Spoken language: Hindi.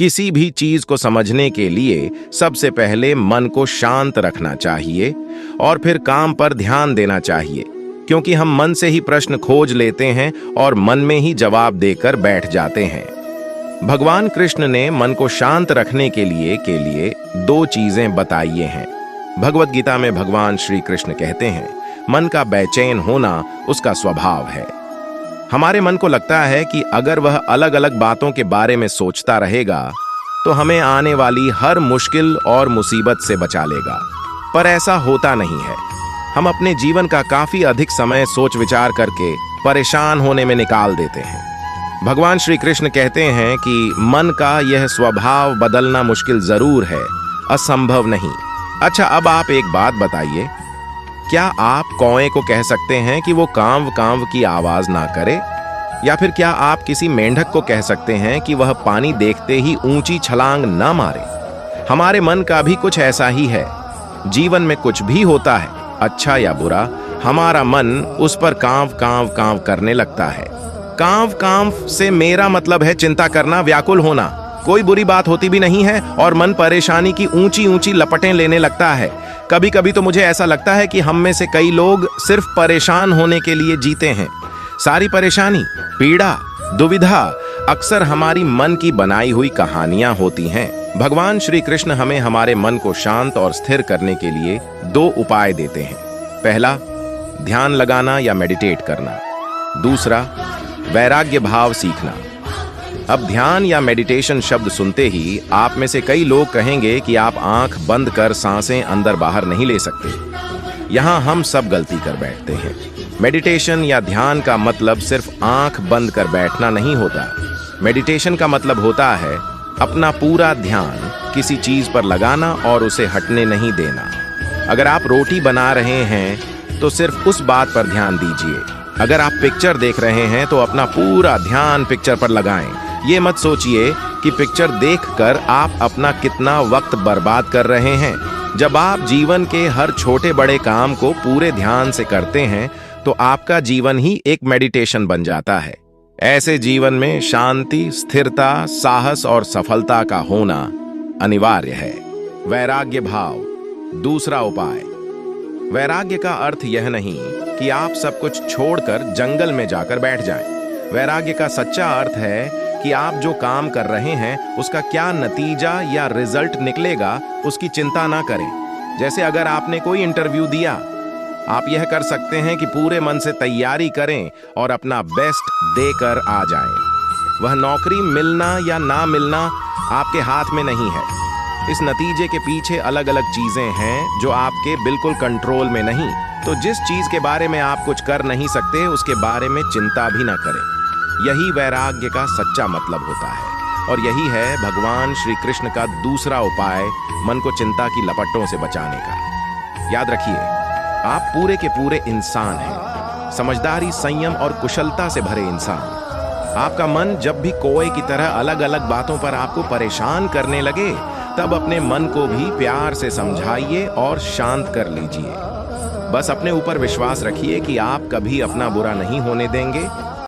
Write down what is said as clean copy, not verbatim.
किसी भी चीज को समझने के लिए सबसे पहले मन को शांत रखना चाहिए और फिर काम पर ध्यान देना चाहिए, क्योंकि हम मन से ही प्रश्न खोज लेते हैं और मन में ही जवाब देकर बैठ जाते हैं। भगवान कृष्ण ने मन को शांत रखने के लिए दो चीजें बताई हैं। भगवत गीता में भगवान श्री कृष्ण कहते हैं, मन का बेचैन होना उसका स्वभाव है। हमारे मन को लगता है कि अगर वह अलग अलग बातों के बारे में सोचता रहेगा तो हमें आने वाली हर मुश्किल और मुसीबत से बचा लेगा, पर ऐसा होता नहीं है। हम अपने जीवन का काफी अधिक समय सोच विचार करके परेशान होने में निकाल देते हैं। भगवान श्री कृष्ण कहते हैं कि मन का यह स्वभाव बदलना मुश्किल जरूर है, असंभव नहीं। अच्छा, अब आप एक बात बताइए, क्या आप कौए को कह सकते हैं कि वो कांव कांव की आवाज ना करे? या फिर क्या आप किसी मेंढक को कह सकते हैं कि वह पानी देखते ही ऊंची छलांग ना मारे? हमारे मन का भी कुछ ऐसा ही है। जीवन में कुछ भी होता है, अच्छा या बुरा, हमारा मन उस पर कांव कांव कांव करने लगता है। कांव कांव से मेरा मतलब है चिंता करना, व्याकुल होना। कोई बुरी बात होती भी नहीं है और मन परेशानी की ऊंची ऊंची लपटें लेने लगता है। कभी कभी तो मुझे ऐसा लगता है कि हम में से कई लोग सिर्फ परेशान होने के लिए जीते हैं। सारी परेशानी, पीड़ा, दुविधा अक्सर हमारी मन की बनाई हुई कहानियां होती हैं। भगवान श्री कृष्ण हमें हमारे मन को शांत और स्थिर करने के लिए दो उपाय देते हैं। पहला, ध्यान लगाना या मेडिटेट करना। दूसरा, वैराग्य भाव सीखना। अब ध्यान या मेडिटेशन शब्द सुनते ही आप में से कई लोग कहेंगे कि आप आंख बंद कर सांसें अंदर बाहर नहीं ले सकते। यहां हम सब गलती कर बैठते हैं। मेडिटेशन या ध्यान का मतलब सिर्फ आंख बंद कर बैठना नहीं होता। मेडिटेशन का मतलब होता है अपना पूरा ध्यान किसी चीज पर लगाना और उसे हटने नहीं देना। अगर आप रोटी बना रहे हैं तो सिर्फ उस बात पर ध्यान दीजिए। अगर आप पिक्चर देख रहे हैं तो अपना पूरा ध्यान पिक्चर पर लगाएं। ये मत सोचिए कि पिक्चर देखकर आप अपना कितना वक्त बर्बाद कर रहे हैं। जब आप जीवन के हर छोटे बड़े काम को पूरे ध्यान से करते हैं तो आपका जीवन ही एक मेडिटेशन बन जाता है। ऐसे जीवन में शांति, स्थिरता, साहस और सफलता का होना अनिवार्य है। वैराग्य भाव, दूसरा उपाय। वैराग्य का अर्थ यह नहीं कि आप सब कुछ छोड़कर जंगल में जाकर बैठ जाएं। वैराग्य का सच्चा अर्थ है कि आप जो काम कर रहे हैं उसका क्या नतीजा या रिजल्ट निकलेगा उसकी चिंता ना करें। जैसे अगर आपने कोई इंटरव्यू दिया, आप यह कर सकते हैं कि पूरे मन से तैयारी करें और अपना बेस्ट देकर आ जाएं। वह नौकरी मिलना या ना मिलना आपके हाथ में नहीं है। इस नतीजे के पीछे अलग अलग चीजें हैं जो आपके बिल्कुल कंट्रोल में नहीं। तो जिस चीज के बारे में आप कुछ कर नहीं सकते उसके बारे में चिंता भी ना करें। यही वैराग्य का सच्चा मतलब होता है और यही है भगवान श्री कृष्ण का दूसरा उपाय मन को चिंता की लपटों से बचाने का। याद रखिए, आप पूरे के पूरे इंसान हैं, समझदारी, संयम और कुशलता से भरे इंसान। आपका मन जब भी कोए की तरह अलग अलग बातों पर आपको परेशान करने लगे तब अपने मन को भी प्यार से समझाइए और शांत कर लीजिए। बस अपने ऊपर विश्वास रखिए कि आप कभी अपना बुरा नहीं होने देंगे